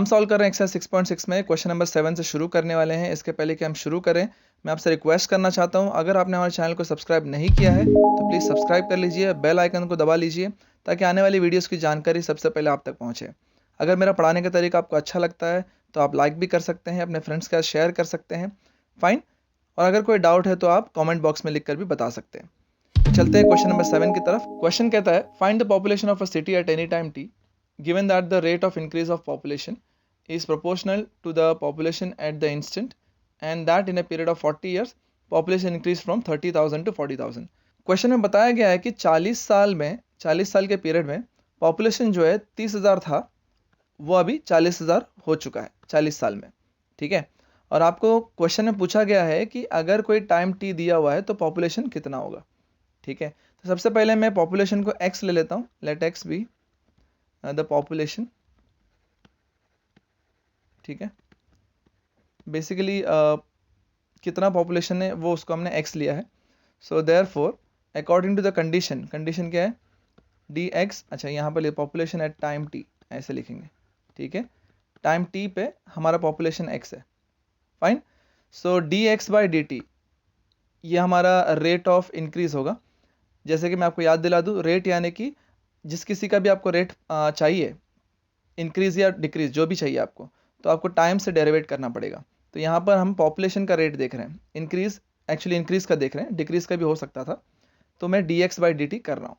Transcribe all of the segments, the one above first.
Solve कर रहे हैं एक्सरसाइज 6.6 में क्वेश्चन नंबर 7 से शुरू करने वाले हैं। इसके पहले कि हम शुरू करें, मैं आपसे रिक्वेस्ट करना चाहता हूं, अगर आपने हमारे चैनल को सब्सक्राइब नहीं किया है तो प्लीज़ सब्सक्राइब कर लीजिए, बेल आइकन को दबा लीजिए ताकि आने वाली वीडियोस की जानकारी सबसे पहले आप तक पहुंचे। अगर मेरा पढ़ाने का तरीका आपको अच्छा लगता है तो आप लाइक भी कर सकते हैं, अपने फ्रेंड्स के साथ शेयर कर सकते हैं, फाइन। और अगर कोई डाउट है तो आप कॉमेंट बॉक्स में लिख कर भी बता सकते हैं। तो चलते हैं क्वेश्चन नंबर 7 की तरफ। क्वेश्चन कहता है find the population of a city eight any time T given that the rate of increase of population is proportional to the population at the instant and that in a period of 40 years population increased from 30,000 to 40,000। Question में बताया गया है कि 40 साल के period में population जो है 30,000 था, वो अभी 40,000 हो चुका है 40 साल में, ठीक है। और आपको क्वेश्चन में पूछा गया है कि अगर कोई टाइम टी दिया हुआ है तो पॉपुलेशन कितना होगा, ठीक है। तो सबसे पहले मैं पॉपुलेशन को x ले लेता हूँ, let x be the population, ठीक है। बेसिकली कितना पॉपुलेशन है वो उसको हमने x लिया है। So therefore according to the condition, condition क्या है dx, अच्छा यहाँ पर पॉपुलेशन एट टाइम t ऐसे लिखेंगे, ठीक है। टाइम t पे हमारा पॉपुलेशन x है, fine. So dx by dt ये हमारा रेट ऑफ इंक्रीज होगा। जैसे कि मैं आपको याद दिला दूँ, रेट यानी कि जिस किसी का भी आपको रेट चाहिए, इंक्रीज या डिक्रीज जो भी चाहिए आपको, तो आपको टाइम से डेरिवेट करना पड़ेगा। तो यहाँ पर हम पॉपुलेशन का रेट देख रहे हैं, इंक्रीज एक्चुअली इंक्रीज का देख रहे हैं, डिक्रीज का भी हो सकता था, तो मैं dx बाई dt कर रहा हूँ।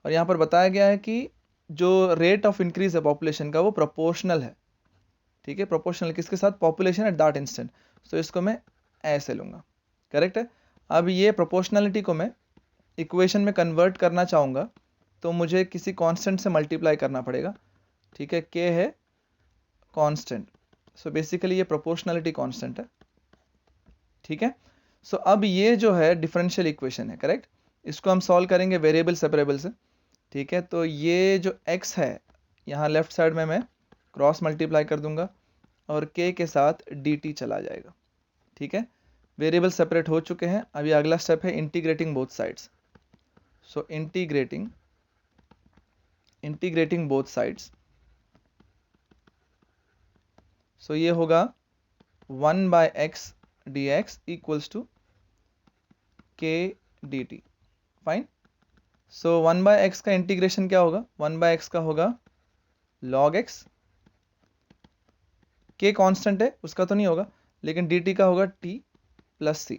और यहाँ पर बताया गया है कि जो रेट ऑफ इंक्रीज है पॉपुलेशन का वो प्रोपोर्शनल है, ठीक है। प्रोपोर्शनल किसके साथ, पॉपुलेशन एट दैट इंस्टेंट। तो इसको मैं ऐसे लूँगा, करेक्ट है। अब ये प्रोपोर्शनलिटी को मैं इक्वेशन में कन्वर्ट करना चाहूँगा तो मुझे किसी कांस्टेंट से मल्टीप्लाई करना पड़ेगा, ठीक है। k है कांस्टेंट, सो बेसिकली ये प्रोपोर्शनलिटी कांस्टेंट है, ठीक है। सो अब ये जो है डिफरेंशियल इक्वेशन है, करेक्ट। इसको हम सॉल्व करेंगे वेरिएबल सेपरेबल से, ठीक है। तो ये जो x है यहाँ लेफ्ट साइड में मैं क्रॉस मल्टीप्लाई कर दूंगा और k के साथ dt चला जाएगा, ठीक है। वेरिएबल सेपरेट हो चुके हैं। अभी अगला स्टेप है integrating both sides. So integrating both sides, so ये होगा 1 by x dx equals to k dt, fine. So 1 by x का इंटीग्रेशन क्या होगा, 1 बाय x का होगा log x, k कांस्टेंट है उसका तो नहीं होगा, लेकिन dt का होगा t प्लस c।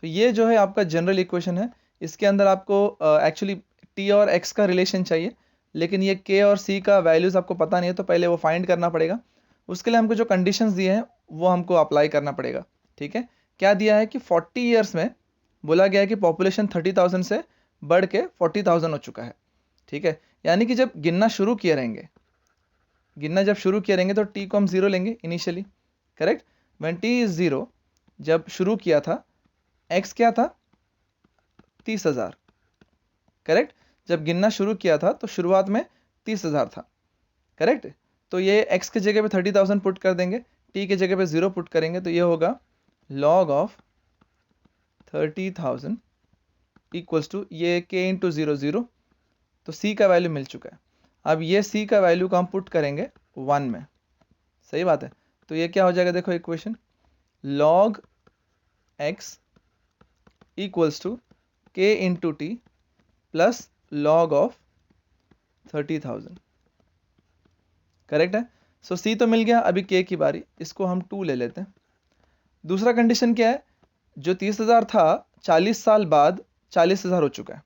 तो ये जो है आपका जनरल इक्वेशन है। इसके अंदर आपको एक्चुअली t और x का रिलेशन चाहिए, लेकिन ये k और c का वैल्यूज आपको पता नहीं है, तो पहले वो फाइंड करना पड़ेगा। उसके लिए हमको जो कंडीशंस दिए हैं वो हमको अप्लाई करना पड़ेगा, ठीक है। क्या दिया है कि 40 ईयर्स में बोला गया है कि पॉपुलेशन 30,000 से बढ़ के 40,000 हो चुका है, ठीक है। यानी कि जब गिनना शुरू किए रहेंगे तो t को हम 0 लेंगे initially, correct. When t is 0, जब शुरू किया था x क्या था 30,000, करेक्ट। जब गिनना शुरू किया था तो शुरुआत में 30,000 था, करेक्ट। तो ये x के जगह पे 30,000 पुट कर देंगे, t के जगह पे 0 पुट करेंगे, तो ये होगा log ऑफ 30,000 इक्वल्स टू ये k इंटू 0 0, तो c का वैल्यू मिल चुका है। अब ये c का वैल्यू को हम पुट करेंगे 1 में, सही बात है। तो ये क्या हो जाएगा, देखो equation log x equals to k into T plus log of 30,000, correct है। सो c तो मिल गया, अभी k की बारी, इसको हम 2 ले लेते हैं। दूसरा कंडीशन क्या है, जो 30,000 था 40 साल बाद 40,000 हो चुका है।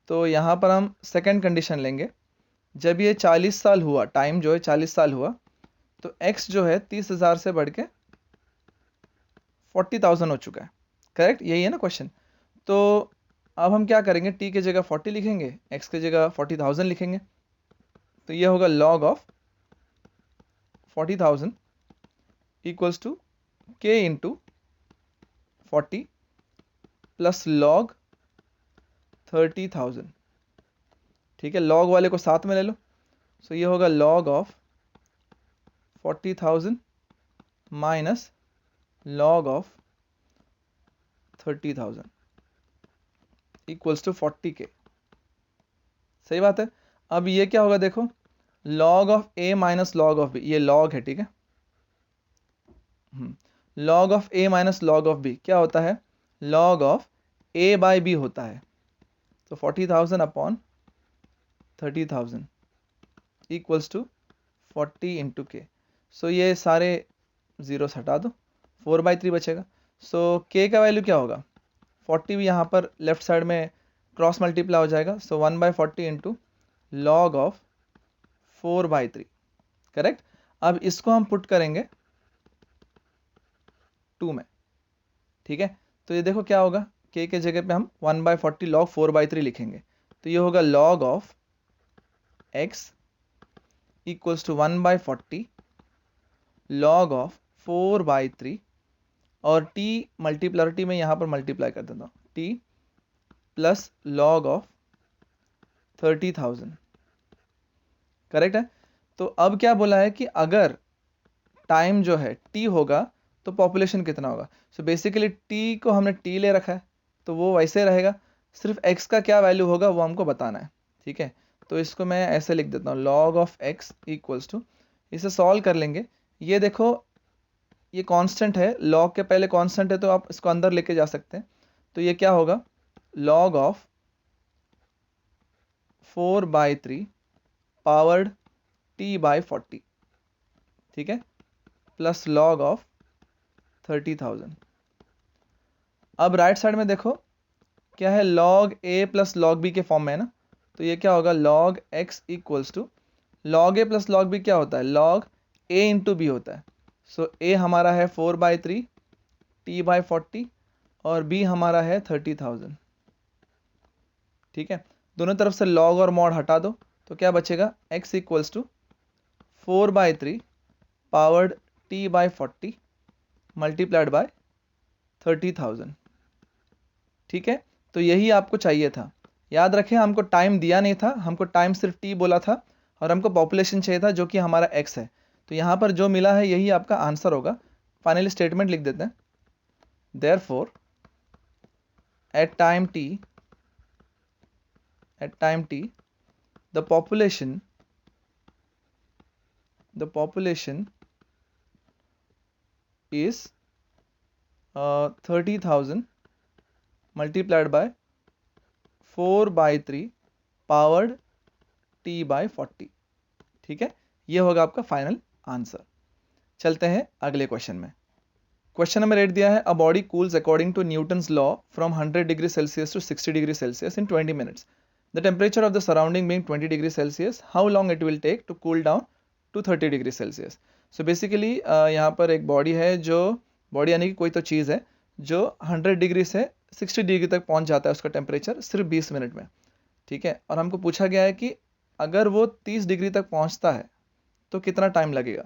तो यहाँ पर हम सेकंड कंडीशन लेंगे, जब ये 40 साल हुआ, टाइम जो है 40 साल हुआ, तो x जो है 30,000 से बढ़ के 40,000 हो चुका है, करेक्ट। यही है ना क्वेश्चन। तो अब हम क्या करेंगे, t की जगह 40 लिखेंगे, x की जगह 40,000 लिखेंगे, तो ये होगा log of 40,000 equals to k into 40 plus log 30,000, ठीक है। log वाले को साथ में ले लो, सो ये होगा log of 40,000 minus log of 30,000 equals to 40k, सही बात है। अब ये क्या होगा, देखो log of a minus log of b, ये log है, ठीक है। Log of A minus log of B क्या होता है, log of A by B होता है। तो 40,000 अपॉन 30,000 इक्वल्स टू 40 इंटू के। सो ये सारे जीरोस हटा दो, 4/3 बचेगा। सो के का वैल्यू क्या होगा, 40 भी यहाँ पर लेफ्ट साइड में क्रॉस मल्टीप्लाई हो जाएगा। सो 1/40 इंटू लॉग ऑफ 4/3, करेक्ट। अब इसको हम पुट करेंगे 2 में, ठीक है। तो ये देखो क्या होगा, के जगह पे हम 1/40 लॉग 4/3 लिखेंगे। तो ये होगा log of X equals to 1/40 log of 4/3, और t मल्टीप्लरिटी में यहाँ पर मल्टीप्लाई कर देता हूँ, t plus log of 30,000, correct है। तो अब क्या बोला है कि अगर टाइम जो है t होगा तो पॉपुलेशन कितना होगा। सो बेसिकली t को हमने t ले रखा है तो वो वैसे रहेगा, सिर्फ x का क्या वैल्यू होगा वो हमको बताना है, ठीक है। तो इसको मैं ऐसे लिख देता हूँ, log of x equals to, इसे सॉल्व कर लेंगे। ये देखो ये कांस्टेंट है, लॉग के पहले कांस्टेंट है तो आप इसको अंदर लेके जा सकते हैं। तो ये क्या होगा, लॉग ऑफ 4/3 पावर्ड t/40, ठीक है, प्लस लॉग ऑफ 30,000। अब राइट साइड में देखो क्या है, log a plus log b के फॉर्म में है ना। तो ये क्या होगा, log x equals to, log a plus log b क्या होता है, log a इंटू b होता है। सो a हमारा है 4/3 t/40 और b हमारा है 30,000, ठीक है। दोनों तरफ से log और mod हटा दो तो क्या बचेगा, x equals to 4/3 powered t/40 multiplied by 30,000, ठीक है। तो यही आपको चाहिए था। याद रखें हमको टाइम दिया नहीं था, हमको टाइम सिर्फ t बोला था और हमको पॉपुलेशन चाहिए था जो कि हमारा x है। तो यहाँ पर जो मिला है यही आपका आंसर होगा। फाइनली स्टेटमेंट लिख देते हैं, therefore at time t the population is 30,000 multiplied by 4/3 powered t/40, ठीक है। ये होगा आपका फाइनल आंसर। चलते हैं अगले क्वेश्चन में। क्वेश्चन नंबर 8 दिया है, a body cools according to Newton's law from 100 degree Celsius to 60 degree Celsius in 20 minutes, the temperature of the surrounding being 20 degree Celsius, how long it will take to cool down to 30 degree Celsius. So basically यहाँ पर एक body है, जो body यानी कि कोई तो चीज़ है जो 100 डिग्री से 60 डिग्री तक पहुँच जाता है उसका टेम्परेचर सिर्फ 20 मिनट में, ठीक है। और हमको पूछा गया है कि अगर वो 30 डिग्री तक पहुँचता है तो कितना टाइम लगेगा,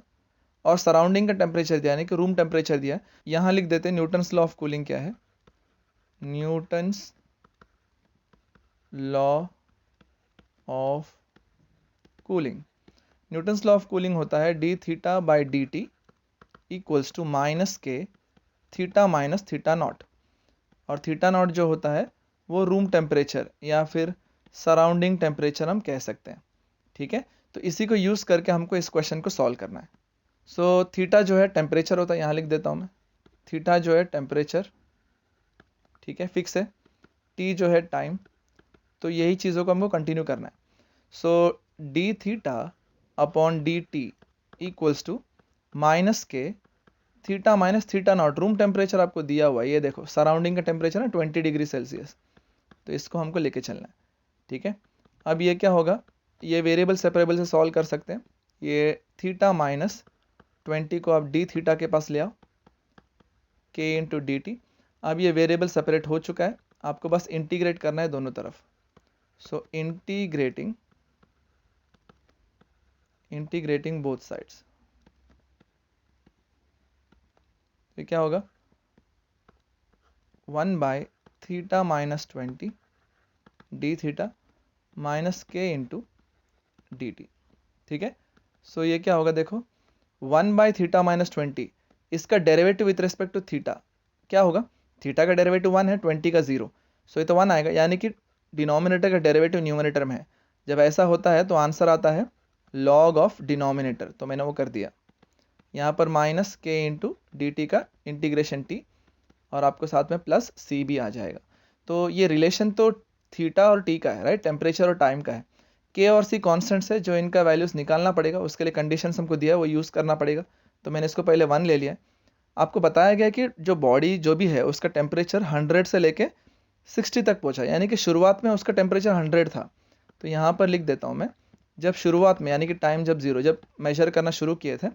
और सराउंडिंग का टेम्परेचर दिया यानी कि रूम टेम्परेचर दिया है। यहाँ लिख देते हैं न्यूटन्स लॉ ऑफ कूलिंग क्या है, Newton's law of cooling. Newton's law of cooling होता है D theta by D T equals to minus के थीटा माइनस थीटा नॉट, और थीटा नॉट जो होता है वो रूम टेम्परेचर या फिर सराउंडिंग टेम्परेचर हम कह सकते हैं, ठीक है। तो इसी को यूज़ करके हमको इस क्वेश्चन को सॉल्व करना है। सो थीटा जो है टेम्परेचर होता है, यहाँ लिख देता हूँ मैं, थीटा जो है टेम्परेचर, ठीक है, फिक्स है। टी जो है टाइम, तो यही चीज़ों को हमको कंटिन्यू करना है। So d theta upon d T equals to minus के theta minus theta naught, room temperature आपको दिया हुआ है, ये देखो सराउंडिंग का टेम्परेचर है 20 डिग्री सेल्सियस, तो इसको हमको लेके चलना है, ठीक है। अब ये क्या होगा, ये वेरिएबल सेपरेबल से सॉल्व कर सकते हैं। ये थीटा माइनस 20 को आप डी थीटा के पास ले आओ, के इंटू डी टी। अब ये वेरिएबल सेपरेट हो चुका है, आपको बस इंटीग्रेट करना है दोनों तरफ। सो इंटीग्रेटिंग बोथ साइड्स, तो क्या होगा 1/थीटा माइनस 20 डी थीटा माइनस के इंटू डी टी, ठीक है। सो ये क्या होगा, देखो 1/थीटा माइनस 20, इसका derivative with respect to theta क्या होगा, थीटा का डेरिवेटिव 1 है, 20 का 0, सो ये तो 1 आएगा, यानी कि डिनोमिनेटर का डेरिवेटिव न्यूमरेटर में है। जब ऐसा होता है तो आंसर आता है लॉग ऑफ डिनोमिनेटर, तो मैंने वो कर दिया। यहाँ पर माइनस के इंटू डी टी का इंटीग्रेशन टी, और आपको साथ में प्लस सी भी आ जाएगा। तो ये रिलेशन तो थीटा और टी का है, राइट, टेम्परेचर और टाइम का है। के और सी कॉन्स्टेंट्स है, जो इनका वैल्यूज़ निकालना पड़ेगा, उसके लिए कंडीशंस हमको दिया है वो यूज़ करना पड़ेगा। तो मैंने इसको पहले 1 ले लिया। आपको बताया गया कि जो बॉडी जो भी है उसका टेम्परेचर 100 से लेके 60 तक पहुंचा, यानी कि शुरुआत में उसका टेम्परेचर 100 था। तो यहाँ पर लिख देता हूँ मैं, जब शुरुआत में यानी कि टाइम जब 0, जब मेजर करना शुरू किए थे,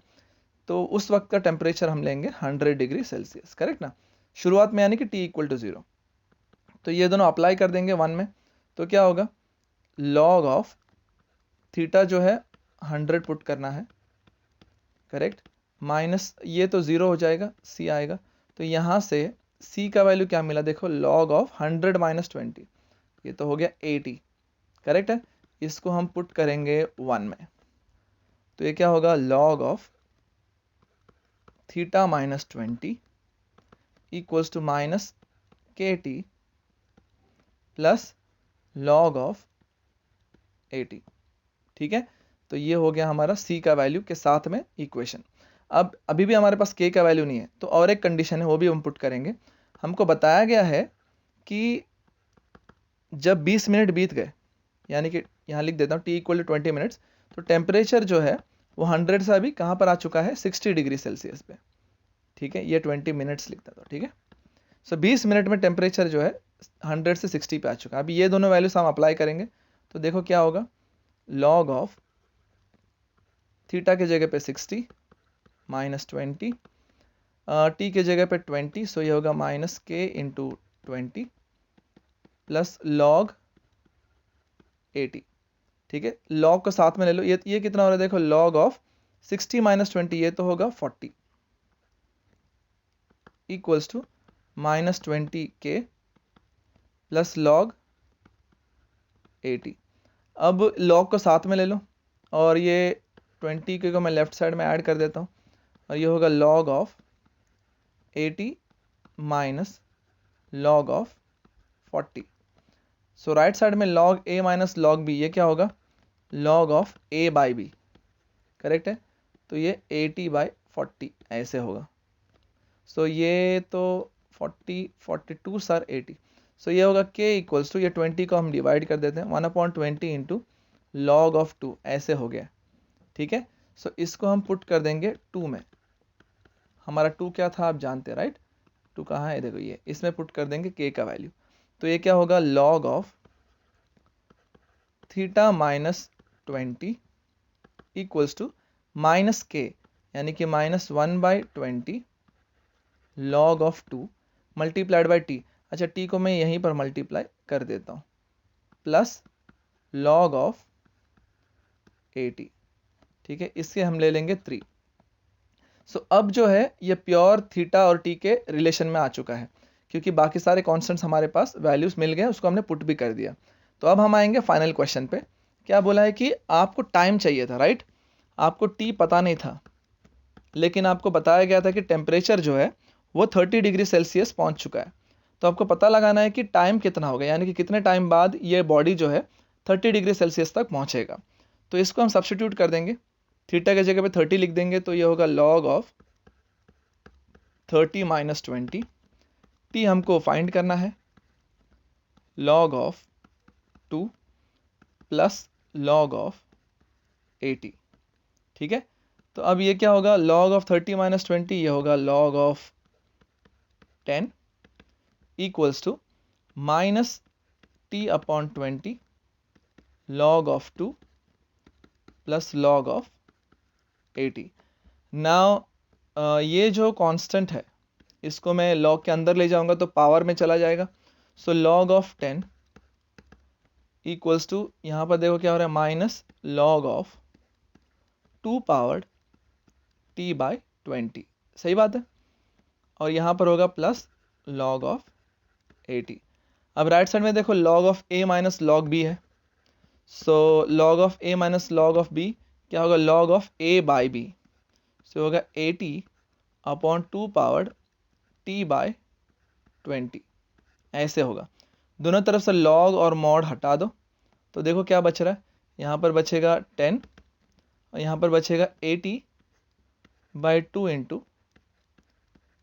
तो उस वक्त का टेम्परेचर हम लेंगे 100 डिग्री सेल्सियस, करेक्ट ना, शुरुआत में, यानी कि t इक्वल टू 0। तो ये दोनों अप्लाई कर देंगे 1 में, तो क्या होगा, लॉग ऑफ थीटा जो है 100 पुट करना है, करेक्ट, माइनस ये तो 0 हो जाएगा, c आएगा। तो यहाँ से c का वैल्यू क्या मिला, देखो, लॉग ऑफ 100 माइनस 20, ये तो हो गया 80, करेक्ट है। इसको हम पुट करेंगे 1 में, तो ये क्या होगा, log of theta minus 20 equals to minus K T plus log of 80, ठीक है। तो ये हो गया हमारा c का वैल्यू के साथ में इक्वेशन। अब अभी भी हमारे पास k का वैल्यू नहीं है, तो और एक कंडीशन है, वो भी हम पुट करेंगे। हमको बताया गया है कि जब 20 मिनट बीत गए, यानी कि यहाँ लिख देता हूँ t इक्वल टू 20 मिनट्स, तो टेम्परेचर जो है वो 100 से अभी कहाँ पर आ चुका है, 60 डिग्री सेल्सियस पे, ठीक है। ये 20 मिनट्स लिख देता हूँ, ठीक है। सो 20 मिनट में टेम्परेचर जो है 100 से 60 पे आ चुका है। अभी ये दोनों वैल्यूज हम अप्लाई करेंगे, तो देखो क्या होगा, लॉग ऑफ थीटा के जगह पे 60 माइनस 20, टी के जगह पे 20, सो ये होगा माइनस के इंटू 20 प्लस लॉग 80, ठीक है। लॉग को साथ में ले लो, ये कितना हो रहा है, देखो, लॉग ऑफ 60 माइनस 20, ये तो होगा 40 इक्वल्स टू माइनस 20 के प्लस लॉग 80। अब लॉग को साथ में ले लो, और ये 20 के को मैं लेफ्ट साइड में ऐड कर देता हूँ, और ये होगा log of 80 minus log of 40। So right side में log a minus log b, ये क्या होगा, log of a by b, correct है। तो ये 80 बाई 40 ऐसे होगा। सो ये तो 40 42 सर 80, सो ये होगा k इक्वल्स टू, ये 20 को हम डिवाइड कर देते हैं, 1/20 इंटू लॉग ऑफ 2, ऐसे हो गया, ठीक है। सो इसको हम पुट कर देंगे 2 में, हमारा 2 क्या था आप जानते हैं, राइट, 2 कहाँ है, देखो ये, इसमें पुट कर देंगे k का वैल्यू। तो ये क्या होगा, log of theta minus 20 equals to minus K, यानी कि minus 1/20 log of 2 multiplied by T, अच्छा टी को मैं यहीं पर मल्टीप्लाई कर देता हूँ, प्लस लॉग ऑफ 80, ठीक है। इससे हम ले लेंगे 3। सो अब जो है ये प्योर थीटा और टी के रिलेशन में आ चुका है, क्योंकि बाकी सारे कॉन्स्टेंट्स हमारे पास वैल्यूज मिल गए, उसको हमने पुट भी कर दिया। तो अब हम आएंगे फाइनल क्वेश्चन पे। क्या बोला है कि आपको टाइम चाहिए था, राइट, आपको टी पता नहीं था, लेकिन आपको बताया गया था कि टेम्परेचर जो है वो 30 डिग्री सेल्सियस पहुंच चुका है। तो आपको पता लगाना है कि टाइम कितना होगा, यानी कि कितने टाइम बाद ये बॉडी जो है 30 डिग्री सेल्सियस तक पहुंचेगा। तो इसको हम सब्स्टिट्यूट कर देंगे, थीटा के जगह पे 30 लिख देंगे, तो ये होगा लॉग ऑफ 30 माइनस 20, टी हमको फाइंड करना है, log of 2 plus log of 80, ठीक है। तो अब ये क्या होगा, लॉग ऑफ 30 माइनस 20, ये होगा log of 10 equals to minus T upon 20 log of 2 plus log of 80। Now ये जो कांस्टेंट है इसको मैं लॉग के अंदर ले जाऊंगा तो पावर में चला जाएगा। So log of 10 equals to, यहाँ पर देखो क्या हो रहा है, minus log of 2 powered T by 20, सही बात है। और यहाँ पर होगा प्लस लॉग ऑफ 80। अब राइट साइड में देखो log of a minus log b है, सो log of a minus log of b क्या होगा, log of a by b, सो होगा 80 अपॉन 2 पावर्ड t बाय 20, ऐसे होगा। दोनों तरफ से लॉग और मॉड हटा दो, तो देखो क्या बच रहा है, यहाँ पर बचेगा 10 और यहाँ पर बचेगा 80 by 2 into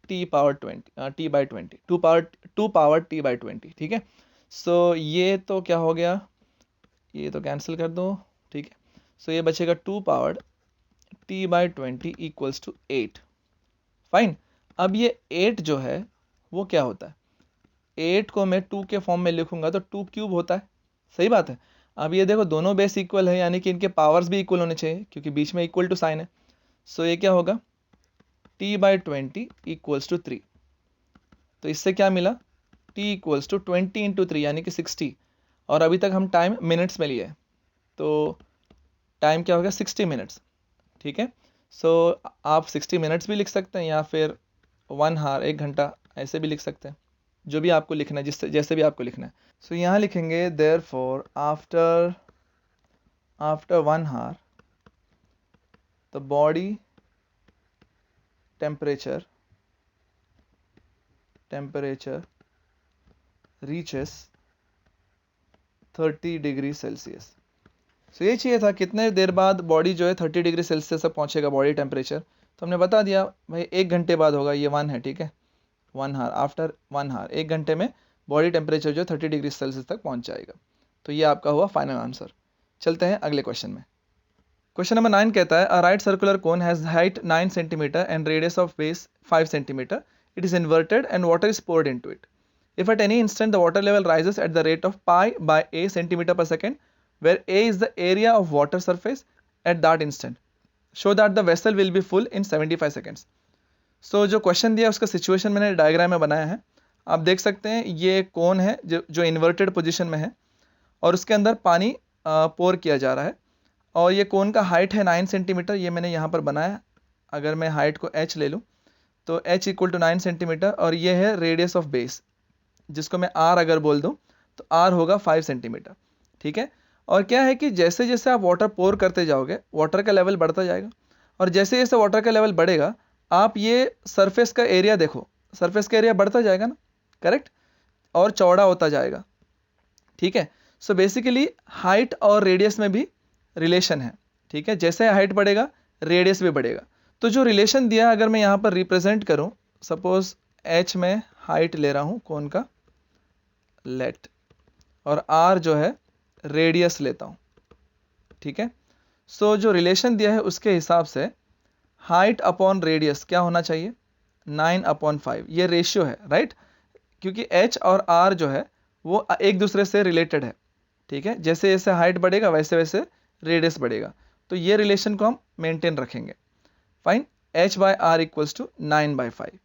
T power 20 T by 20 to power T by 20, ठीक है। सो ये तो क्या हो गया, ये तो कैंसिल कर दो, ठीक है। सो ये बचेगा 2 power T by 20 equals to 8। Fine. अब ये 8 जो है वो क्या होता है, 8 को मैं 2 के फॉर्म में लिखूंगा तो 2 क्यूब होता है, सही बात है। अब ये देखो दोनों बेस इक्वल है, यानी कि इनके पावर्स भी इक्वल होने चाहिए क्योंकि बीच में इक्वल टू साइन है। सो ये क्या होगा, t बाई 20 इक्वल्स टू 3। तो इससे क्या मिला, t इक्वल्स टू 20 इंटू 3 यानी कि 60। और अभी तक हम टाइम मिनट्स में लिए, तो टाइम क्या होगा 60 मिनट्स, ठीक है। सो आप 60 मिनट्स भी लिख सकते हैं या फिर 1 हार 1 घंटा ऐसे भी लिख सकते हैं, जो भी आपको लिखना है, जिससे जैसे भी आपको लिखना है। सो यहाँ लिखेंगे there for after 1 hour the body temperature reaches 30 degree Celsius. So ये चाहिए था कितने देर बाद बॉडी जो है 30 डिग्री सेल्सियस तक पहुंचेगा बॉडी टेम्परेचर, तो हमने बता दिया भाई 1 घंटे बाद होगा, ये 1 है, ठीक है। 1 हार, आफ्टर 1 हार 1 घंटे में बॉडी टेम्परेचर जो 30 डिग्री सेल्सियस तक पहुंच जाएगा। तो ये आपका हुआ फाइनल आंसर। चलते हैं अगले क्वेश्चन में। क्वेश्चन नंबर 9 कहता है, a right circular cone has height 9 centimetre and radius of base 5 centimetre. It is inverted and water is poured into it. If at any instant the water level rises at the rate of pi by a centimeter per second, where a is the area of water surface at that instant, show that the vessel will be full in 75 seconds. So जो question दिया उसका situation मैंने diagram में बनाया है। आप देख सकते हैं ये कोन है जो इन्वर्टेड पोजिशन में है और उसके अंदर पानी पोर किया जा रहा है और ये कोन का हाइट है 9 सेंटीमीटर, ये मैंने यहाँ पर बनाया। अगर मैं हाइट को h ले लूँ तो h इक्वल टू 9 सेंटीमीटर और ये है रेडियस ऑफ बेस, जिसको मैं r अगर बोल दूं तो r होगा 5 सेंटीमीटर, ठीक है। और क्या है कि जैसे जैसे आप वाटर पोर करते जाओगे वाटर का लेवल बढ़ता जाएगा और जैसे जैसे वाटर का लेवल बढ़ेगा आप ये सरफेस का एरिया देखो, सरफेस का एरिया बढ़ता जाएगा ना, करेक्ट, और चौड़ा होता जाएगा, ठीक है। सो बेसिकली हाइट और रेडियस में भी रिलेशन है, ठीक है। जैसे हाइट बढ़ेगा रेडियस भी बढ़ेगा। तो जो रिलेशन दिया अगर मैं यहाँ पर रिप्रेजेंट करूँ, सपोज h में हाइट ले रहा हूँ कोन का, लेट, और r जो है रेडियस लेता हूँ, ठीक है। सो जो रिलेशन दिया है उसके हिसाब से हाइट अपॉन रेडियस क्या होना चाहिए, 9/5, ये रेशियो है, राइट। क्योंकि h और r जो है वो एक दूसरे से रिलेटेड है, ठीक है। जैसे जैसे हाइट बढ़ेगा वैसे वैसे रेडियस बढ़ेगा, तो ये रिलेशन को हम मेंटेन रखेंगे। Fine, h by R equals to 9/5।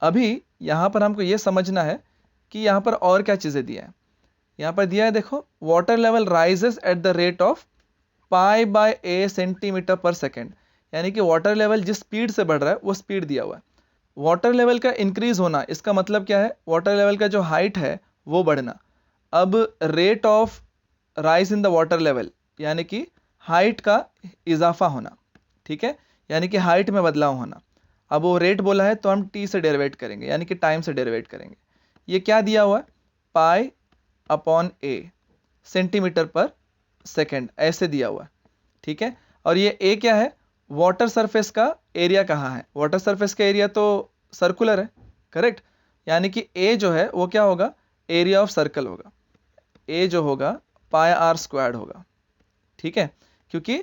अभी यहाँ पर हमको ये समझना है कि यहाँ पर और क्या चीज़ें दिया है। यहाँ पर दिया है देखो, water level rises eight the rate of pi by a centimetre पर सेकेंड, यानी कि वाटर लेवल जिस स्पीड से बढ़ रहा है वो स्पीड दिया हुआ है। वाटर लेवल का इंक्रीज होना इसका मतलब क्या है, वाटर लेवल का जो हाइट है वो बढ़ना। अब rate of rise in the water level यानी कि हाइट का इजाफा होना, ठीक है, यानी कि हाइट में बदलाव होना। अब वो रेट बोला है तो हम t से डेरिवेट करेंगे यानी कि टाइम से डेरिवेट करेंगे। ये क्या दिया हुआ है, पाई अपॉन a सेंटीमीटर पर सेकेंड ऐसे दिया हुआ है, ठीक है। और ये a क्या है, वाटर सरफेस का एरिया कहाँ है, वाटर सरफेस का एरिया तो सर्कुलर है, करेक्ट, यानी कि a जो है वो क्या होगा, एरिया ऑफ सर्कल होगा, a जो होगा पाई r स्क्वायर्ड होगा, ठीक है। क्योंकि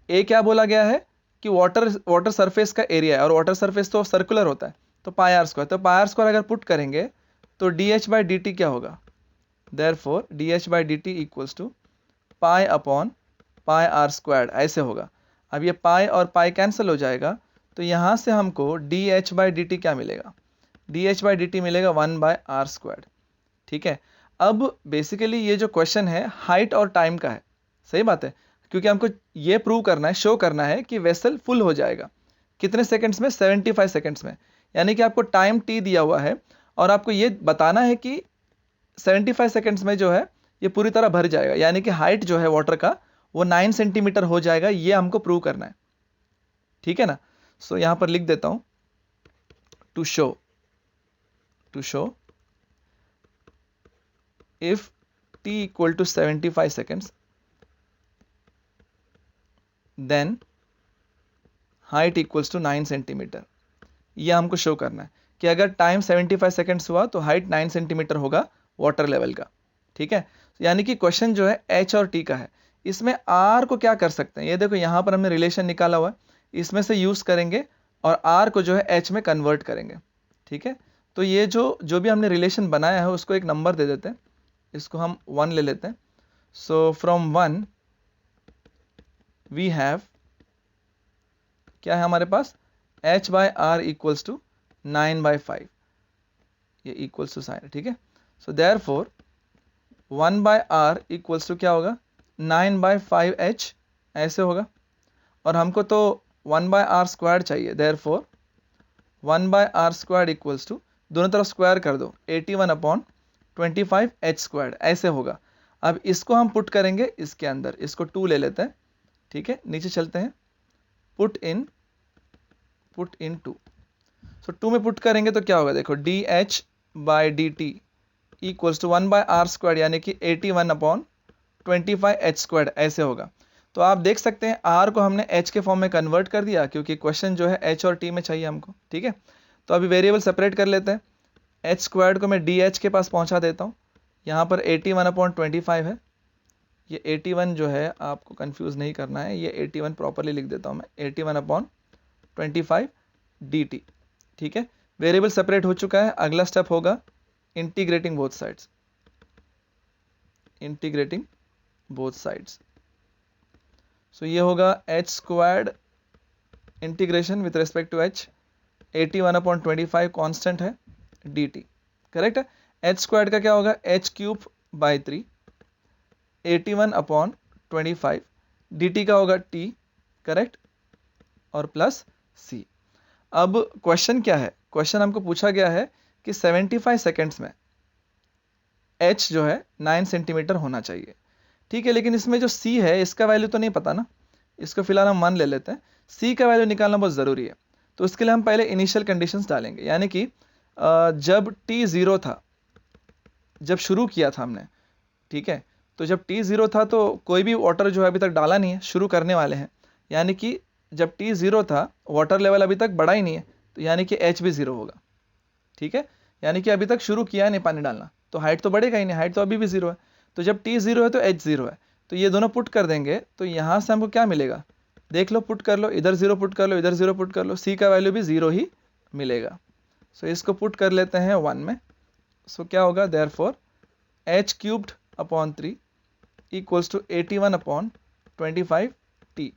a क्या बोला गया है कि वाटर सरफेस का एरिया है और वाटर सरफेस तो सर्कुलर होता है, तो पाई r स्क्वायर, तो पाई r स्क्वायर अगर पुट करेंगे तो dh बाई dt क्या होगा, therefore dh by dt equals to pi upon pi r squared ऐसे होगा। अब ये पाई और पाई कैंसिल हो जाएगा तो यहाँ से हमको dh बाई dt क्या मिलेगा, dh बाई dt मिलेगा 1/r स्क्वायर्ड, ठीक है। अब बेसिकली ये जो क्वेश्चन है हाइट और टाइम का है, सही बात है, क्योंकि हमको ये प्रूव करना है, शो करना है कि वेसल फुल हो जाएगा कितने सेकंड्स में, 75 सेकंड्स में, यानी कि आपको टाइम t दिया हुआ है और आपको ये बताना है कि 75 सेकंड्स में जो है ये पूरी तरह भर जाएगा, यानी कि हाइट जो है वाटर का वो 9 सेंटीमीटर हो जाएगा, ये हमको प्रूव करना है, ठीक है ना। सो यहां पर लिख देता हूं, to show if t equal to 75 seconds then height equals to 9 centimetre. ये हमको शो करना है कि अगर टाइम 75 सेकेंड्स हुआ तो हाइट 9 सेंटीमीटर होगा वाटर लेवल का। ठीक है, यानी कि क्वेश्चन जो है एच और टी का है। इसमें आर को क्या कर सकते हैं, ये देखो यहाँ पर हमने रिलेशन निकाला हुआ है, इसमें से यूज करेंगे और आर को जो है एच में कन्वर्ट करेंगे। ठीक है, तो ये जो भी हमने रिलेशन बनाया है उसको एक नंबर दे देते हैं, इसको हम 1 ले लेते हैं। सो फ्रॉम 1 वी हैव, क्या है हमारे पास, h by R equals to 9/5, ये इक्वल्स टू साइन। ठीक है, so therefore 1 by R equals to क्या होगा, 9/5h ऐसे होगा, और हमको तो 1 बाय आर स्क्वायर चाहिए, therefore 1 by R square equals to, दोनों तरफ स्क्वायर कर दो, 81/25h स्क्वायर ऐसे होगा। अब इसको हम पुट करेंगे इसके अंदर, इसको 2 ले लेते हैं। ठीक है, नीचे चलते हैं, पुट इन 2। सो 2 में पुट करेंगे तो क्या होगा, देखो dh/dt equals to 1 by R square यानी कि 81/25h स्क्वायर ऐसे होगा। तो आप देख सकते हैं r को हमने h के फॉर्म में कन्वर्ट कर दिया, क्योंकि क्वेश्चन जो है h और t में चाहिए हमको। ठीक है, तो अभी वेरिएबल सेपरेट कर लेते हैं। h स्क्वायर्ड को मैं dh के पास पहुंचा देता हूँ, यहाँ पर 81/25 है, ये 81 जो है आपको कंफ्यूज नहीं करना है, ये 81 प्रॉपरली लिख देता हूँ मैं, 81/25 dt। ठीक है, वेरिएबल सेपरेट हो चुका है। अगला स्टेप होगा integrating both sides, integrating both sides. So ये होगा h squared integration with respect to h, 81/25 constant है dt, करेक्ट है। h स्क्वायर्ड का क्या होगा, h³/3, 81/25 dt का होगा t, करेक्ट, और प्लस c। अब क्वेश्चन क्या है, क्वेश्चन हमको पूछा गया है कि 75 सेकेंड्स में h जो है 9 सेंटीमीटर होना चाहिए। ठीक है, लेकिन इसमें जो c है इसका वैल्यू तो नहीं पता ना, इसको फिलहाल हम 1 ले लेते हैं। c का वैल्यू निकालना बहुत ज़रूरी है, तो इसके लिए हम पहले इनिशियल कंडीशंस डालेंगे, यानी कि जब t 0 था, जब शुरू किया था हमने, ठीक है, तो जब t 0 था तो कोई भी वाटर जो है अभी तक डाला नहीं है, शुरू करने वाले हैं, यानी कि जब t 0 था वाटर लेवल अभी तक बढ़ा ही नहीं है, तो यानी कि h भी 0 होगा। ठीक है, यानी कि अभी तक शुरू किया नहीं पानी डालना, तो हाइट तो बढ़ेगा ही नहीं, हाइट तो अभी भी 0 है। तो जब t 0 है तो h 0 है, तो ये दोनों पुट कर देंगे तो यहाँ से हमको क्या मिलेगा, देख लो, पुट कर लो, इधर 0 पुट कर लो, इधर 0 पुट कर लो, c का वैल्यू भी 0 ही मिलेगा। सो इसको पुट कर लेते हैं 1 में। सो क्या होगा, therefore h³/3 equals to 81/25t।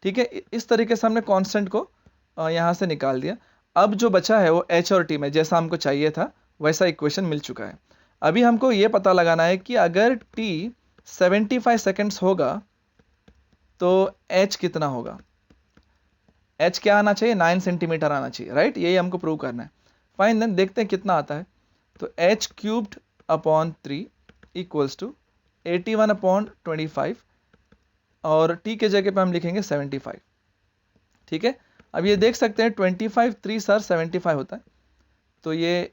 ठीक है, इस तरीके से हमने कांस्टेंट को यहाँ से निकाल दिया। अब जो बचा है वो h और t में जैसा हमको चाहिए था वैसा इक्वेशन मिल चुका है। अभी हमको ये पता लगाना है कि अगर t 75 सेकेंड्स होगा तो h कितना होगा, h क्या आना चाहिए, 9 सेंटीमीटर आना चाहिए, राइट, यही हमको प्रूव करना है। फाइन, देन देखते हैं कितना आता है। तो h³/3 इक्वल्स टू 81/25 और t के जगह पे हम लिखेंगे 75। ठीक है, अब ये देख सकते हैं 25 3 सर 75 होता है, तो ये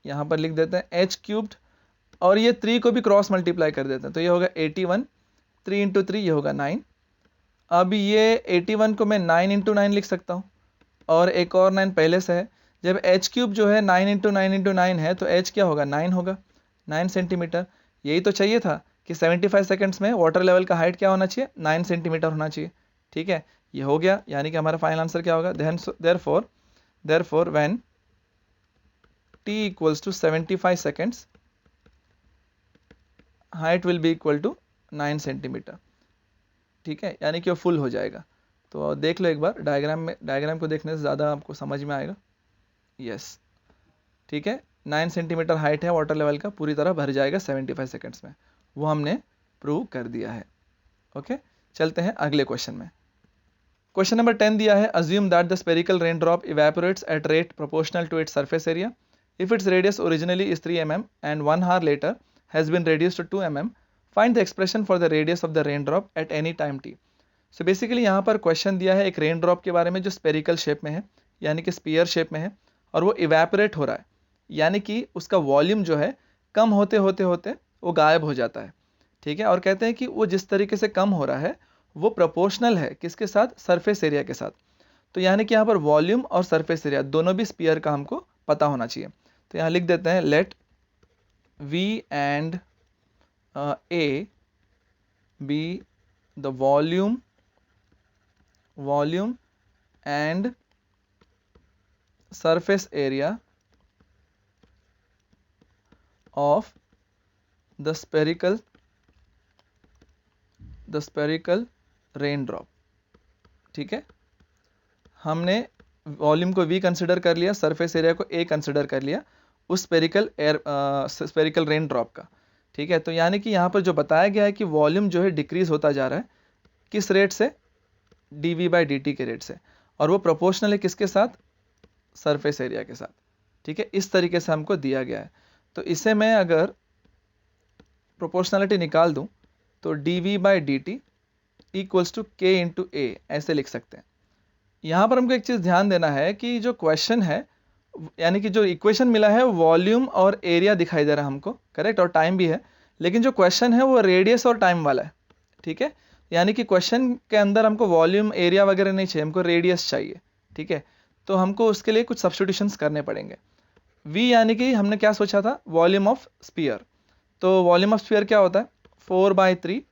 यहाँ पर लिख देते हैं h³ और ये 3 को भी क्रॉस मल्टीप्लाई कर देते हैं, तो ये होगा 81, 3 × 3 ये होगा 9। अब ये 81 को मैं 9 × 9 लिख सकता हूँ, और एक और 9 पहले से है। जब h³ जो है 9 × 9 × 9 है तो h क्या होगा, 9 होगा, 9 सेंटीमीटर। यही तो चाहिए था कि 75 सेकेंड्स में वाटर लेवल का हाइट क्या होना चाहिए, 9 सेंटीमीटर होना चाहिए। ठीक है, ये हो गया, यानी कि हमारा फाइनल आंसर क्या होगा, therefore when t equals to 75 seconds height will be equal to 9 centimetre. ठीक है, यानी कि वो फुल हो जाएगा। तो देख लो एक बार डायग्राम में, डायग्राम को देखने से ज़्यादा आपको समझ में आएगा। यस, ठीक है, 9 सेंटीमीटर हाइट है वाटर लेवल का, पूरी तरह भर जाएगा 75 सेकेंड्स में, वो हमने प्रूव कर दिया है। ओके, चलते हैं अगले क्वेश्चन में। क्वेश्चन नंबर 10 दिया है, assume that the spherical rain drop evaporates at rate proportional to its surface area if its radius originally is 3 mm and 1 hour later has been reduced to 2 mm. Find the expression for the radius of the raindrop at any time t. So basically यहाँ पर question दिया है एक rain drop के बारे में जो spherical shape में है, यानी कि स्पीयर शेप में है, और वो इवेपोरेट हो रहा है, यानी कि उसका वॉल्यूम जो है कम होते होते होते वो गायब हो जाता है। ठीक है, और कहते हैं कि वो जिस तरीके से कम हो रहा है वो प्रोपोर्शनल है किसके साथ, सरफेस एरिया के साथ। तो यानी कि यहाँ पर वॉल्यूम और सरफेस एरिया दोनों भी स्पीयर का हमको पता होना चाहिए। तो यहाँ लिख देते हैं let V and A be the volume and surface area of the spherical raindrop। ठीक है, हमने वॉल्यूम को V कंसिडर कर लिया, सरफेस एरिया को A कंसिडर कर लिया उस स्पेरिकल रेन ड्रॉप का। ठीक है, तो यानी कि यहाँ पर जो बताया गया है कि वॉल्यूम जो है डिक्रीज होता जा रहा है किस रेट से, dV/dt के रेट से, और वो प्रोपोर्शनल है किसके साथ, सरफेस एरिया के साथ। ठीक है, इस तरीके से हमको दिया गया है। तो इसे मैं अगर प्रोपोर्शनलिटी निकाल दूं तो dV/dt equals to K into A ऐसे लिख सकते हैं। यहाँ पर हमको एक चीज़ ध्यान देना है कि जो क्वेश्चन है, यानी कि जो इक्वेशन मिला है वॉल्यूम और एरिया दिखाई दे रहा है हमको, करेक्ट, और टाइम भी है, लेकिन जो क्वेश्चन है वो रेडियस और टाइम वाला है। ठीक है, यानी कि क्वेश्चन के अंदर हमको वॉल्यूम एरिया वगैरह नहीं चाहिए, हमको रेडियस चाहिए। ठीक है, तो हमको उसके लिए कुछ सब्स्टिट्यूशंस करने पड़ेंगे। V यानी कि हमने क्या सोचा था, वॉल्यूम ऑफ स्फीयर। तो वॉल्यूम ऑफ स्फीयर क्या होता है, 4/3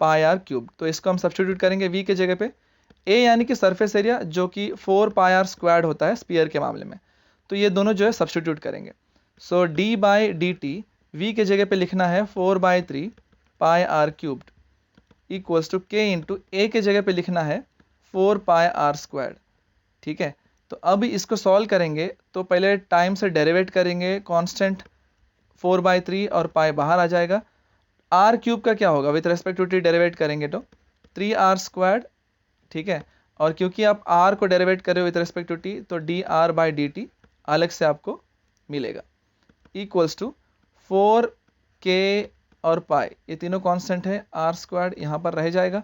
πr³। तो इसको हम सब्स्टिट्यूट करेंगे V के जगह पे। A यानी कि सरफेस एरिया जो कि 4πr² होता है स्फीयर के मामले में, तो ये दोनों जो है सब्स्टिट्यूट करेंगे। सो d/dt V के जगह पे लिखना है 4/3 πr³ equals to K into A के जगह पे लिखना है 4πr²। ठीक है, तो अब इसको सॉल्व करेंगे तो पहले टाइम से डेरिवेट करेंगे, कांस्टेंट 4/3 और पाई बाहर आ जाएगा। r³ का क्या होगा, with respect to t derivate करेंगे तो 3r²। ठीक है, और क्योंकि आप r को डेरिवेट कर रहे हो विथ रेस्पेक्ट टू t, तो dr/dt अलग से आपको मिलेगा इक्वल्स टू 4k और पाई, ये तीनों कांस्टेंट है, r² यहाँ पर रह जाएगा।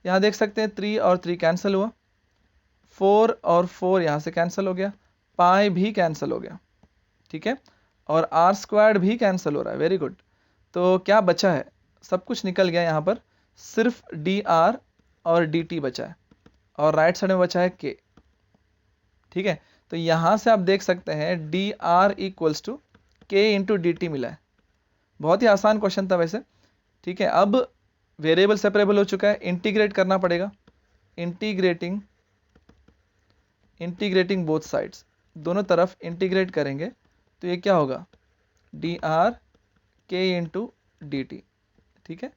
यहाँ देख सकते हैं 3 और 3 कैंसिल हुआ, 4 और 4 यहाँ से कैंसिल हो गया, पाई भी कैंसिल हो गया। ठीक है, और r² भी कैंसिल हो रहा है, वेरी गुड। तो क्या बचा है, सब कुछ निकल गया, यहाँ पर सिर्फ dr और dt बचा है, और राइट साइड में बचा है k। ठीक है, तो यहाँ से आप देख सकते हैं dr equals to k into dt मिला है। बहुत ही आसान क्वेश्चन था वैसे। ठीक है, अब वेरिएबल सेपरेबल हो चुका है, इंटीग्रेट करना पड़ेगा, इंटीग्रेटिंग बोथ साइड्स, दोनों तरफ इंटीग्रेट करेंगे तो ये क्या होगा, dr k इंटू dt। ठीक है,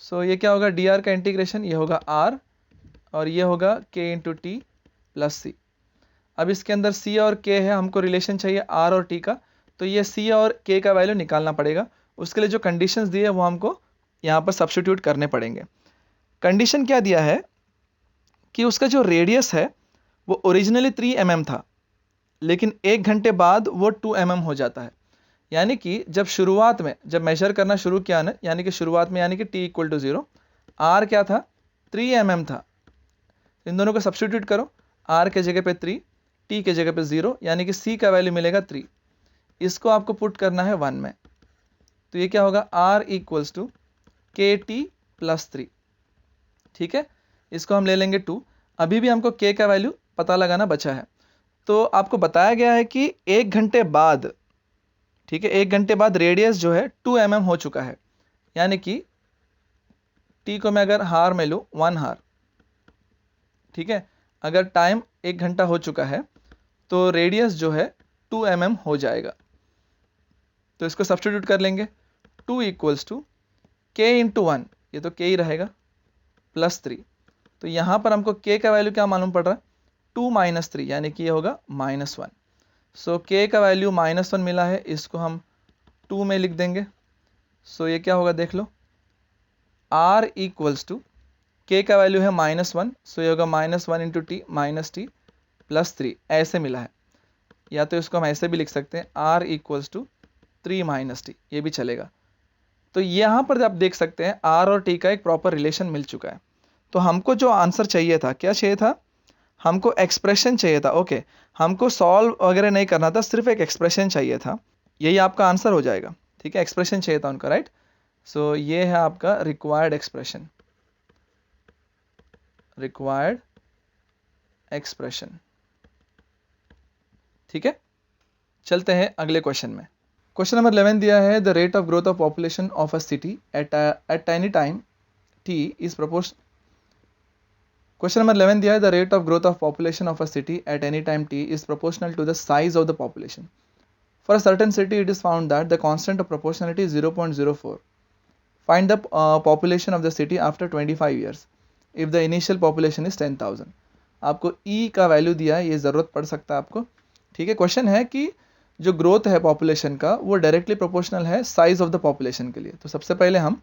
सो ये क्या होगा, dr का इंटीग्रेशन ये होगा r और ये होगा k into T plus c। अब इसके अंदर c और k है, हमको रिलेशन चाहिए r और t का, तो ये c और k का वैल्यू निकालना पड़ेगा। उसके लिए जो कंडीशंस दिए वो हमको यहाँ पर सब्स्टिट्यूट करने पड़ेंगे। कंडीशन क्या दिया है कि उसका जो रेडियस है वो ओरिजिनली 3 mm था, लेकिन 1 घंटे बाद वो 2 mm हो जाता है। यानी कि जब शुरुआत में जब मेजर करना शुरू किया ना, यानी कि शुरुआत में, यानी कि t इक्वल टू 0, r क्या था, 3 mm था। इन दोनों को सब्स्टिट्यूट करो, r के जगह पे 3, t के जगह पे 0, यानी कि c का वैल्यू मिलेगा 3। इसको आपको पुट करना है 1 में, तो ये क्या होगा, r equals to kt plus 3। ठीक है, इसको हम ले लेंगे 2। अभी भी हमको k का वैल्यू पता लगाना बचा है। तो आपको बताया गया है कि 1 घंटे बाद, ठीक है, 1 घंटे बाद रेडियस जो है 2 mm हो चुका है, यानी कि t को मैं अगर हार में लूँ 1 हार। ठीक है, अगर टाइम 1 घंटा हो चुका है तो रेडियस जो है 2 mm हो जाएगा। तो इसको सब्स्टिट्यूट कर लेंगे, 2 इक्वल्स टू k इंटू 1, ये तो k ही रहेगा, प्लस 3। तो यहाँ पर हमको k का वैल्यू क्या मालूम पड़ रहा है, 2 माइनस 3, यानी कि ये होगा -1। सो k का वैल्यू -1 मिला है, इसको हम 2 में लिख देंगे। सो ये क्या होगा देख लो, r इक्वल्स टू k का वैल्यू है -1, सो ये होगा -1 into T minus T plus 3, ऐसे मिला है। या तो इसको हम ऐसे भी लिख सकते हैं, r equals to 3 minus T, ये भी चलेगा। तो यहाँ पर आप देख सकते हैं r और t का एक प्रॉपर रिलेशन मिल चुका है। तो हमको जो आंसर चाहिए था, क्या चाहिए था, हमको एक्सप्रेशन चाहिए था। ओके, हमको सॉल्व वगैरह नहीं करना था, सिर्फ एक एक्सप्रेशन चाहिए था, यही आपका आंसर हो जाएगा। ठीक है, एक्सप्रेशन चाहिए था उनका, राइट। सो ये है आपका रिक्वायर्ड एक्सप्रेशन। Required expression. ठीक है, चलते हैं अगले क्वेश्चन में। क्वेश्चन नंबर 11 दिया है, the rate of growth of population of a city eight any time t is proportion। Question number 11 दिया है, the rate of growth of population of a city eight any time t is proportional to the size of the population. For a certain city, it is found that the constant of proportionality is 0.04. Find the population of the city after 25 years if the initial population is 10,000. आपको E का value दिया है, ये ज़रूरत पड़ सकता है आपको। ठीक है, क्वेश्चन है कि जो ग्रोथ है पॉपुलेशन का वो डायरेक्टली प्रोपोर्शनल है साइज ऑफ द पॉपुलेशन के लिए। तो सबसे पहले हम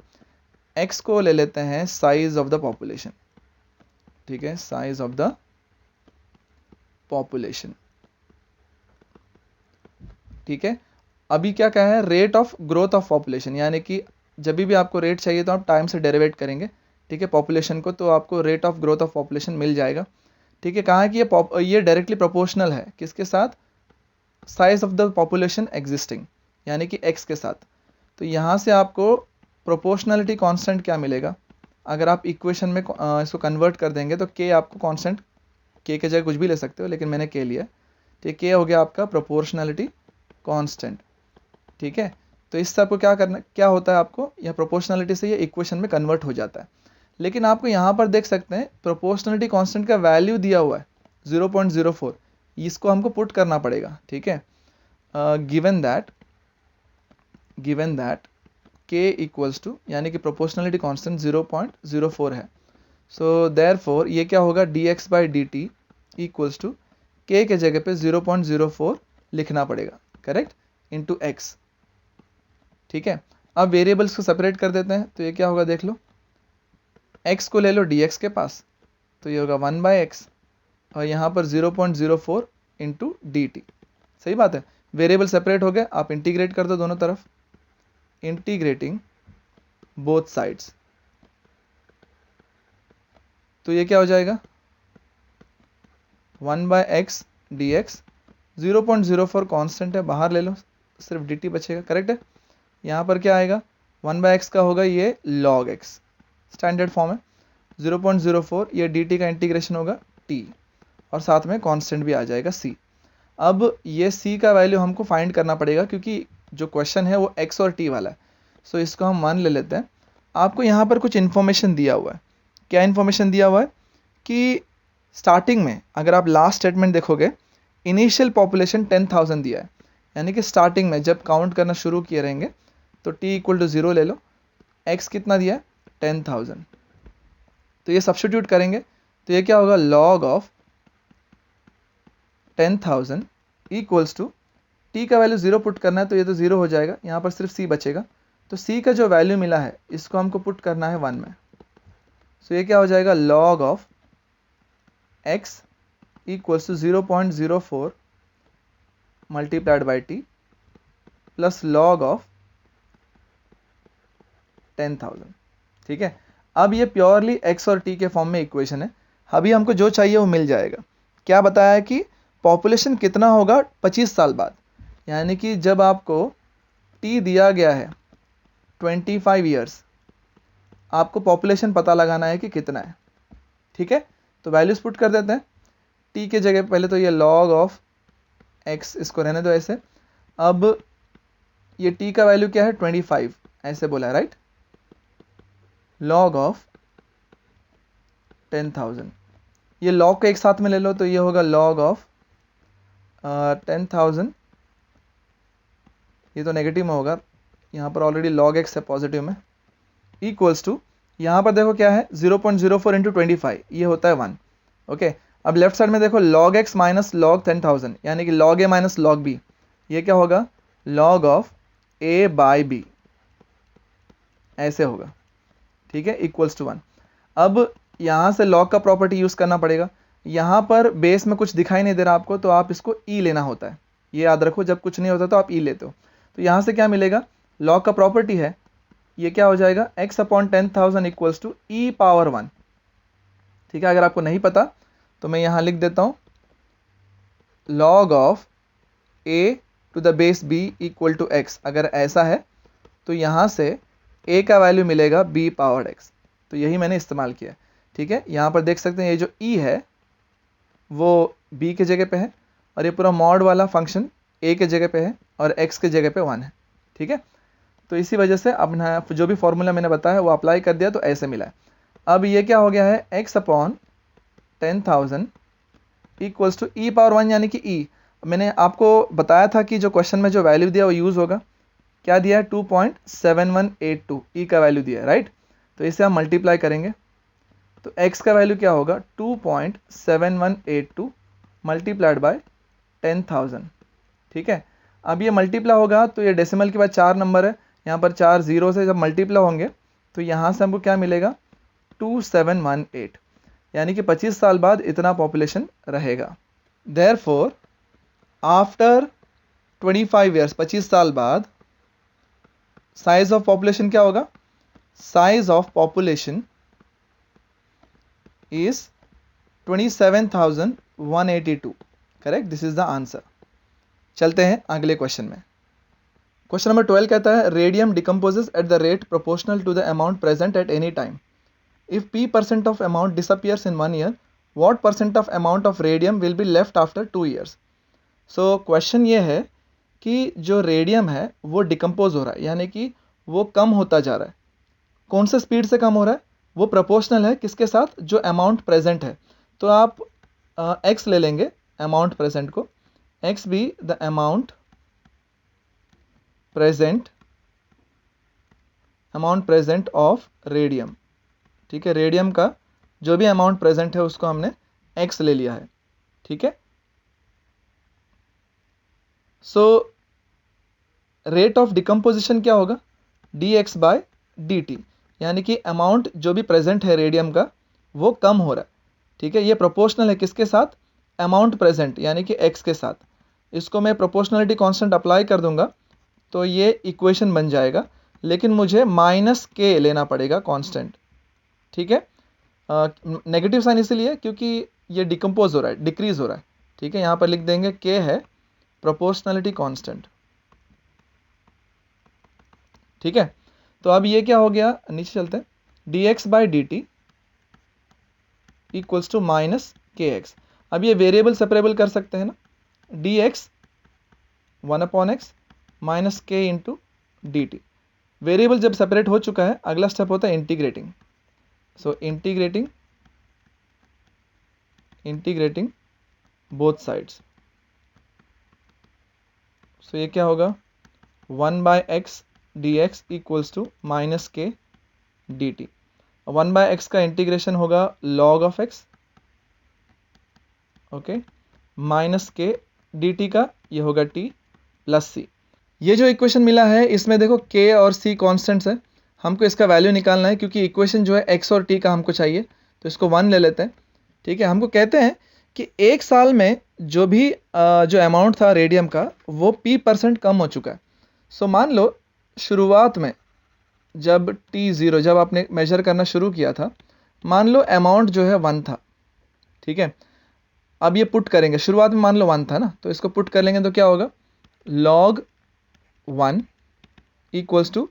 x को ले लेते हैं साइज ऑफ द पॉपुलेशन। ठीक है, साइज ऑफ द पॉपुलेशन। ठीक है, अभी क्या कहा है, rate of growth of population, यानी कि जब भी आपको रेट चाहिए तो आप टाइम से डेरिवेट करेंगे। ठीक है, पॉपुलेशन को, तो आपको rate of growth of population मिल जाएगा। ठीक है, कहा है कि ये डायरेक्टली प्रोपोर्शनल है किसके साथ, size of the population existing, यानी कि x के साथ। तो यहाँ से आपको प्रोपोर्शनलिटी कांस्टेंट क्या मिलेगा, अगर आप इक्वेशन में इसको कन्वर्ट कर देंगे तो k आपको कांस्टेंट, k के जगह कुछ भी ले सकते हो लेकिन मैंने k लिया। ठीक, k हो गया आपका प्रोपोर्शनलिटी कांस्टेंट। ठीक है, तो इससे आपको क्या करना, क्या होता है आपको, यह प्रोपोर्शनलिटी से ये इक्वेशन में कन्वर्ट हो जाता है। लेकिन आपको यहाँ पर देख सकते हैं प्रोपोर्शनलिटी कांस्टेंट का वैल्यू दिया हुआ है 0.04, इसको हमको पुट करना पड़ेगा। ठीक है, given that k equals to, यानी कि प्रोपोर्शनलिटी कांस्टेंट 0.04 है। सो देयरफॉर ये क्या होगा, dx by dt equals to k के जगह पे 0.04 लिखना पड़ेगा, करेक्ट, इंटू x। ठीक है, अब वेरिएबल्स को सेपरेट कर देते हैं, तो ये क्या होगा देख लो, x को ले लो dx के पास, तो ये होगा 1/x और यहाँ पर 0.04 इंटू dt। सही बात है, वेरिएबल सेपरेट हो गए, आप इंटीग्रेट कर दो दोनों तरफ, इंटीग्रेटिंग बोथ साइड्स, तो ये क्या हो जाएगा 1/x dx, 0.04 कांस्टेंट है, बाहर ले लो, सिर्फ dt बचेगा, करेक्ट है। यहाँ पर क्या आएगा, 1/x का होगा ये log x, स्टैंडर्ड फॉर्म है, 0.04 ये dt का इंटीग्रेशन होगा t, और साथ में कांस्टेंट भी आ जाएगा c। अब ये c का वैल्यू हमको फाइंड करना पड़ेगा क्योंकि जो क्वेश्चन है वो x और t वाला है। सो इसको हम 1 ले लेते हैं। आपको यहाँ पर कुछ इन्फॉर्मेशन दिया हुआ है, क्या इन्फॉर्मेशन दिया हुआ है कि स्टार्टिंग में अगर आप लास्ट स्टेटमेंट देखोगे, इनिशियल पॉपुलेशन 10,000 दिया है, यानी कि स्टार्टिंग में जब काउंट करना शुरू किए रहेंगे तो t इक्वल टू 0 ले लो, x कितना दिया है 10,000, तो ये सब्स्टिट्यूट करेंगे तो ये क्या होगा, log of 10,000 equals to, t का वैल्यू 0 पुट करना है तो ये तो 0 हो जाएगा, यहाँ पर सिर्फ c बचेगा, तो c का जो वैल्यू मिला है इसको हमको पुट करना है 1 में। सो ये क्या हो जाएगा, log of x equals to 0.04 multiplied by t plus log of 10,000। ठीक है, अब ये प्योरली x और t के फॉर्म में इक्वेशन है। अभी हमको जो चाहिए वो मिल जाएगा। क्या बताया है कि पॉपुलेशन कितना होगा 25 साल बाद, यानी कि जब आपको t दिया गया है 25 ईयर्स, आपको पॉपुलेशन पता लगाना है कि कितना है। ठीक है, तो वैल्यूज पुट कर देते हैं, t के जगह पहले तो ये log ऑफ x, इसको रहने दो ऐसे। अब ये t का वैल्यू क्या है 25, ऐसे बोला है राइट, log ऑफ 10,000, ये log को एक साथ में ले लो तो ये होगा log ऑफ 10,000, ये तो नेगेटिव में होगा, यहाँ पर ऑलरेडी log x है पॉजिटिव में, इक्वल्स टू, यहाँ पर देखो क्या है 0.04 इंटू 25, ये होता है 1। ओके, अब लेफ्ट साइड में देखो log x माइनस log 10,000, यानी कि log a minus log b, ये क्या होगा log of a by b, ऐसे होगा। ठीक है, इक्वल्स टू 1। अब यहाँ से log का प्रॉपर्टी यूज़ करना पड़ेगा, यहाँ पर बेस में कुछ दिखाई नहीं दे रहा आपको तो आप इसको e लेना होता है, ये याद रखो, जब कुछ नहीं होता तो आप e लेते हो। तो यहाँ से क्या मिलेगा, log का प्रॉपर्टी है, ये क्या हो जाएगा x upon 10,000 equals to e power 1। ठीक है, अगर आपको नहीं पता तो मैं यहाँ लिख देता हूँ log of a to the base b equal to x। अगर ऐसा है तो यहाँ से a का वैल्यू मिलेगा b पावर x, तो यही मैंने इस्तेमाल किया। ठीक है, यहाँ पर देख सकते हैं ये जो e है वो b के जगह पे है और ये पूरा मॉड वाला फंक्शन a के जगह पे है और x के जगह पे 1 है। ठीक है, तो इसी वजह से अब जो भी फॉर्मूला मैंने बताया वो अप्लाई कर दिया तो ऐसे मिला है। अब ये क्या हो गया है, x upon 10,000 equals to E power 1 यानी कि e। मैंने आपको बताया था कि जो क्वेश्चन में जो वैल्यू दिया वो यूज़ होगा। क्या दिया है, 2.7182 ई का वैल्यू दिया है, राइट। तो इसे हम मल्टीप्लाई करेंगे तो x का वैल्यू क्या होगा, 2.7182 मल्टीप्लाइड बाय 10,000। ठीक है, अब ये मल्टीप्लाई होगा तो ये डेसिमल के बाद 4 नंबर है, यहाँ पर 4 जीरो से जब मल्टीप्लाई होंगे तो यहाँ से हमको क्या मिलेगा, 2718, यानी कि 25 साल बाद इतना पॉपुलेशन रहेगा। देयरफॉर आफ्टर 25 ईयर्स, 25 साल बाद साइज ऑफ पॉपुलेशन क्या होगा, size of population is 27,182। Correct, this is the answer. चलते हैं अगले क्वेश्चन में। क्वेश्चन नंबर 12 कहता है radium decomposes at the rate proportional to the amount present at any time. If p% of amount disappears in 1 year, what % of amount of radium will be left after 2 years. So question ये है कि जो radium है वो decompose हो रहा है, यानी कि वो कम होता जा रहा है। कौन से स्पीड से कम हो रहा है, वो प्रोपोर्शनल है किसके साथ, जो अमाउंट प्रेजेंट है। तो आप x ले लेंगे अमाउंट प्रेजेंट को, x भी the amount present of radium. ठीक है, रेडियम का जो भी अमाउंट प्रेजेंट है उसको हमने x ले लिया है। ठीक है, सो रेट ऑफ डिकम्पोजिशन क्या होगा, dx बाय dt, यानी कि अमाउंट जो भी प्रेजेंट है रेडियम का वो कम हो रहा है। ठीक है, ये प्रोपोर्शनल है किसके साथ, अमाउंट प्रेजेंट यानी कि x के साथ। इसको मैं प्रोपोर्शनलिटी कांस्टेंट अप्लाई कर दूंगा तो ये इक्वेशन बन जाएगा, लेकिन मुझे -k लेना पड़ेगा कांस्टेंट। ठीक है, नेगेटिव साइन इसलिए क्योंकि ये डिकम्पोज हो रहा है, डिक्रीज हो रहा है। ठीक है, यहाँ पर लिख देंगे k है प्रोपोर्शनलिटी कांस्टेंट। ठीक है, तो अब ये क्या हो गया, नीचे चलते हैं, dx by dt equals to -kx। अब ये वेरिएबल सेपरेबल कर सकते हैं ना, dx 1/x minus k into dt। Variable जब सेपरेट हो चुका है अगला स्टेप होता है integrating. So integrating both sides. So ये क्या होगा, 1/x dx equals to -k dt। 1/x का इंटीग्रेशन होगा log of x, okay, -k dt का ये होगा t प्लस c। ये जो इक्वेशन मिला है इसमें देखो k और c कॉन्स्टेंट्स है, हमको इसका वैल्यू निकालना है क्योंकि इक्वेशन जो है x और t का हमको चाहिए, तो इसको 1 ले लेते हैं। ठीक है, हमको कहते हैं कि एक साल में जो भी जो अमाउंट था रेडियम का वो p% कम हो चुका है। सो मान लो शुरुआत में जब t0 जब आपने मेजर करना शुरू किया था, मान लो अमाउंट जो है 1 था। ठीक है, अब ये पुट करेंगे, शुरुआत में मान लो 1 था ना, तो इसको पुट कर लेंगे तो क्या होगा, log 1 equals to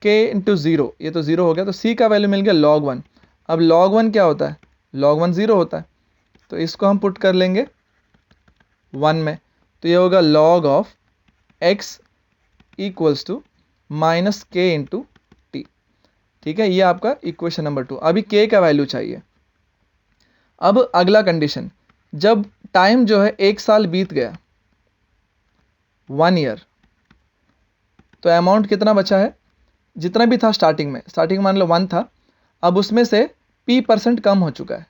k into 0, ये तो 0 हो गया, तो c का वैल्यू मिल गया log 1। अब log 1 क्या होता है, log 1 0 होता है, तो इसको हम पुट कर लेंगे 1 में, तो ये होगा log of x equals to -k into t। ठीक है, ये आपका इक्वेशन नंबर 2। अभी k का वैल्यू चाहिए। अब अगला कंडीशन, जब टाइम जो है एक साल बीत गया, 1 ईयर, तो अमाउंट कितना बचा है, जितना भी था स्टार्टिंग में मान लो 1 था, अब उसमें से p% कम हो चुका है,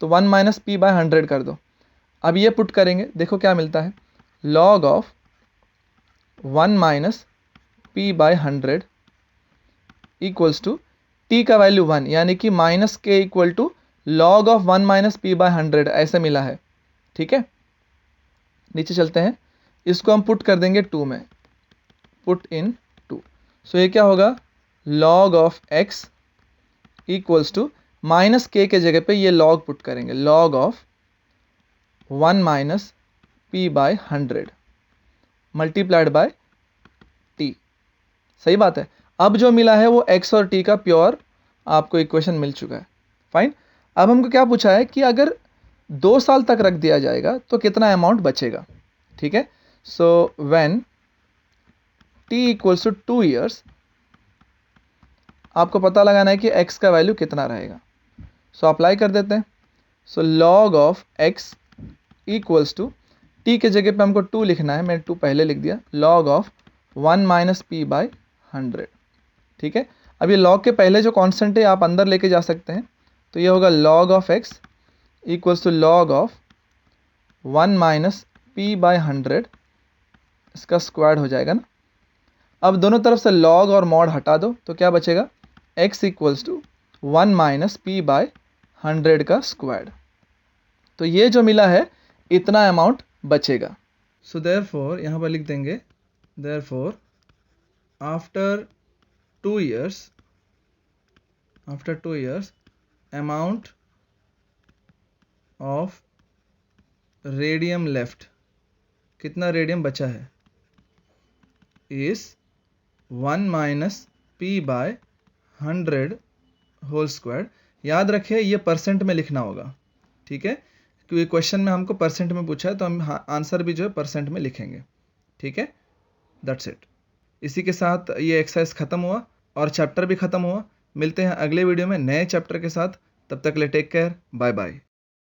तो 1 माइनस p बाय 100 कर दो। अब ये पुट करेंगे, देखो क्या मिलता है, log of 1 minus p by 100 equals to t का वैल्यू 1, यानी कि -k equal to log of 1 minus p by 100 ऐसे मिला है। ठीक है, नीचे चलते हैं, इसको हम पुट कर देंगे 2 में, पुट इन 2। सो ये क्या होगा, log of x equals to -k के जगह पे ये log पुट करेंगे, log of 1 minus p by 100 multiplied by t। सही बात है। अब जो मिला है वो x और t का प्योर आपको इक्वेशन मिल चुका है। फाइन। अब हमको क्या पूछा है कि अगर 2 साल तक रख दिया जाएगा तो कितना अमाउंट बचेगा। ठीक है, so when t equals to 2 years, आपको पता लगाना है कि x का वैल्यू कितना रहेगा। सो अप्लाई कर देते हैं। So log of x equals to, t के जगह पे हमको 2 लिखना है, मैंने 2 पहले लिख दिया, log of 1 minus p by 100। ठीक है, अब ये log के पहले जो कांस्टेंट है आप अंदर लेके जा सकते हैं, तो ये होगा log of x equals to log of 1 minus p by 100, इसका स्क्वायर हो जाएगा ना। अब दोनों तरफ से log और mod हटा दो तो क्या बचेगा, x equals to 1 minus p by 100 का स्क्वायर। तो ये जो मिला है इतना अमाउंट बचेगा। सो देयरफॉर यहाँ पर लिख देंगे, therefore after 2 years, amount of radium left, कितना रेडियम बचा है, is 1 minus p by 100 whole square. याद रखिए ये परसेंट में लिखना होगा। ठीक है, क्योंकि क्वेश्चन में हमको परसेंट में पूछा है तो हम आंसर भी जो है परसेंट में लिखेंगे। ठीक है, दैट्स इट। इसी के साथ ये एक्सरसाइज खत्म हुआ और चैप्टर भी खत्म हुआ। मिलते हैं अगले वीडियो में नए चैप्टर के साथ। तब तक ले टेक केयर, बाय बाय।